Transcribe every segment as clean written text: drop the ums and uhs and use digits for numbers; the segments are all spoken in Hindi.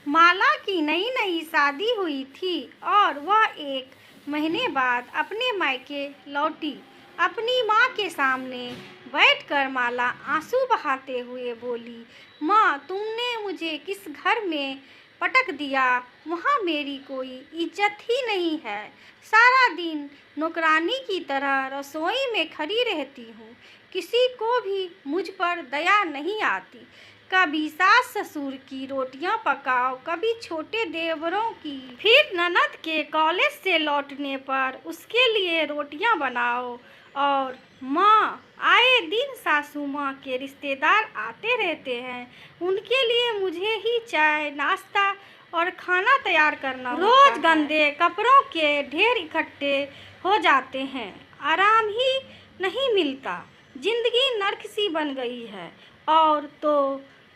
माला की नई नई शादी हुई थी और वह 1 महीने बाद अपने मायके लौटी। अपनी माँ के सामने बैठकर माला आंसू बहाते हुए बोली, माँ, तुमने मुझे किस घर में पटक दिया, वहाँ मेरी कोई इज्जत ही नहीं है। सारा दिन नौकरानी की तरह रसोई में खड़ी रहती हूँ, किसी को भी मुझ पर दया नहीं आती। कभी सास ससुर की रोटियां पकाओ, कभी छोटे देवरों की, फिर ननद के कॉलेज से लौटने पर उसके लिए रोटियां बनाओ। और माँ, आए दिन सासू माँ के रिश्तेदार आते रहते हैं, उनके लिए मुझे ही चाय नाश्ता और खाना तैयार करना होता है। रोज गंदे कपड़ों के ढेर इकट्ठे हो जाते हैं, आराम ही नहीं मिलता, जिंदगी नर्क सी बन गई है।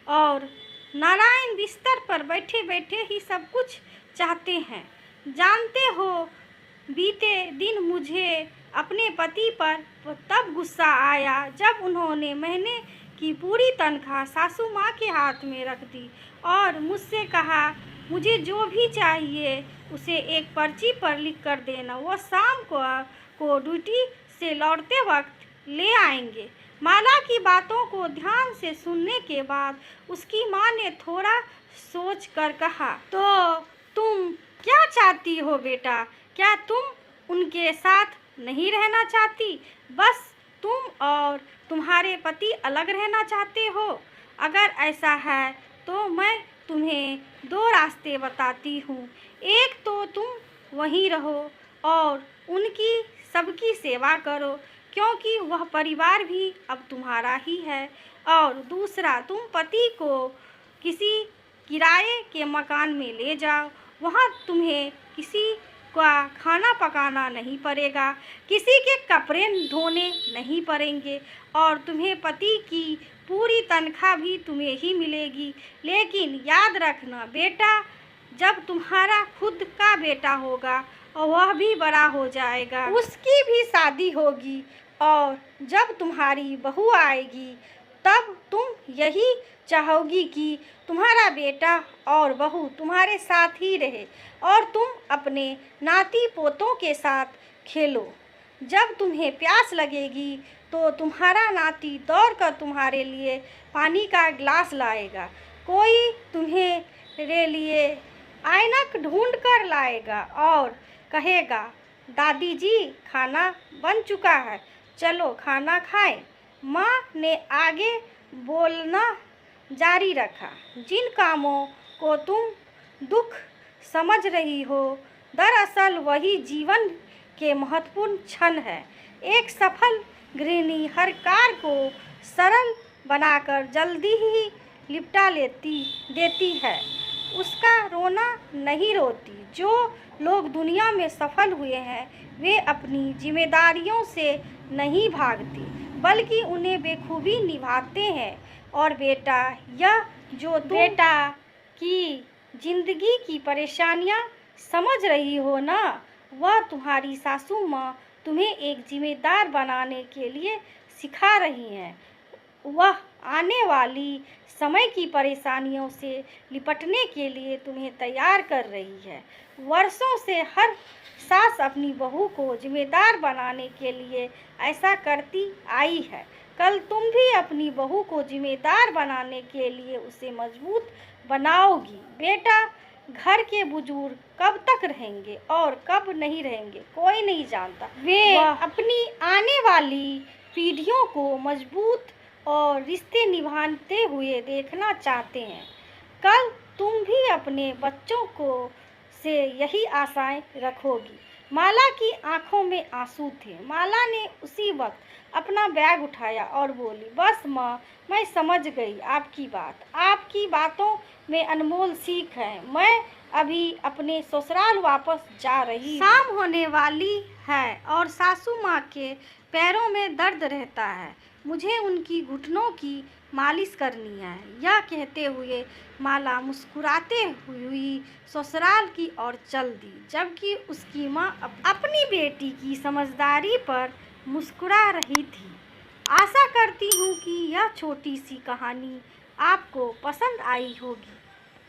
और नारायण बिस्तर पर बैठे बैठे ही सब कुछ चाहते हैं। जानते हो, बीते दिन मुझे अपने पति पर तब गुस्सा आया जब उन्होंने महीने की पूरी तनख्वाह सासू माँ के हाथ में रख दी और मुझसे कहा, मुझे जो भी चाहिए उसे एक पर्ची पर लिख कर देना, वो शाम को ड्यूटी से लौटते वक्त ले आएंगे। माला की बातों को ध्यान से सुनने के बाद उसकी माँ ने थोड़ा सोच कर कहा, तो तुम क्या चाहती हो बेटा? क्या तुम उनके साथ नहीं रहना चाहती? बस तुम और तुम्हारे पति अलग रहना चाहते हो? अगर ऐसा है तो मैं तुम्हें 2 रास्ते बताती हूँ। एक तो तुम वहीं रहो और उनकी सबकी सेवा करो, क्योंकि वह परिवार भी अब तुम्हारा ही है। और दूसरा, तुम पति को किसी किराए के मकान में ले जाओ, वहाँ तुम्हें किसी का खाना पकाना नहीं पड़ेगा, किसी के कपड़े धोने नहीं पड़ेंगे और तुम्हें पति की पूरी तनख्वाह भी तुम्हें ही मिलेगी। लेकिन याद रखना बेटा, जब तुम्हारा खुद का बेटा होगा और वह भी बड़ा हो जाएगा, उसकी भी शादी होगी और जब तुम्हारी बहू आएगी तब तुम यही चाहोगी कि तुम्हारा बेटा और बहू तुम्हारे साथ ही रहे और तुम अपने नाती पोतों के साथ खेलो। जब तुम्हें प्यास लगेगी तो तुम्हारा नाती दौड़कर तुम्हारे लिए पानी का गिलास लाएगा, कोई तुम्हारे लिए ऐनक ढूंढ कर लाएगा और कहेगा, दादी जी, खाना बन चुका है, चलो खाना खाएं। माँ ने आगे बोलना जारी रखा, जिन कामों को तुम दुख समझ रही हो, दरअसल वही जीवन के महत्वपूर्ण क्षण है। एक सफल गृहिणी हर कार्य को सरल बनाकर जल्दी ही निपटा देती है, उसका रोना नहीं रोती। जो लोग दुनिया में सफल हुए हैं वे अपनी जिम्मेदारियों से नहीं भागते, बल्कि उन्हें बेखूबी निभाते हैं। और बेटा, यह जो बेटा की जिंदगी की परेशानियां समझ रही हो ना, वह तुम्हारी सासू माँ तुम्हें एक जिम्मेदार बनाने के लिए सिखा रही हैं। वह आने वाली समय की परेशानियों से निपटने के लिए तुम्हें तैयार कर रही है। वर्षों से हर सास अपनी बहू को जिम्मेदार बनाने के लिए ऐसा करती आई है। कल तुम भी अपनी बहू को जिम्मेदार बनाने के लिए उसे मजबूत बनाओगी। बेटा, घर के बुजुर्ग कब तक रहेंगे और कब नहीं रहेंगे कोई नहीं जानता। वे अपनी आने वाली पीढ़ियों को मजबूत और रिश्ते निभाते हुए देखना चाहते हैं। कल तुम भी अपने बच्चों को से यही आशाएं रखोगी। माला की आंखों में आंसू थे। माला ने उसी वक्त अपना बैग उठाया और बोली, बस माँ, मैं समझ गई आपकी बात। आपकी बातों में अनमोल सीख है। मैं अभी अपने ससुराल वापस जा रही हूँ। शाम होने वाली है और सासू माँ के पैरों में दर्द रहता है, मुझे उनकी घुटनों की मालिश करनी है। यह कहते हुए माला मुस्कुराते हुई ससुराल की ओर चल दी, जबकि उसकी माँ अपनी बेटी की समझदारी पर मुस्कुरा रही थी। आशा करती हूँ कि यह छोटी सी कहानी आपको पसंद आई होगी।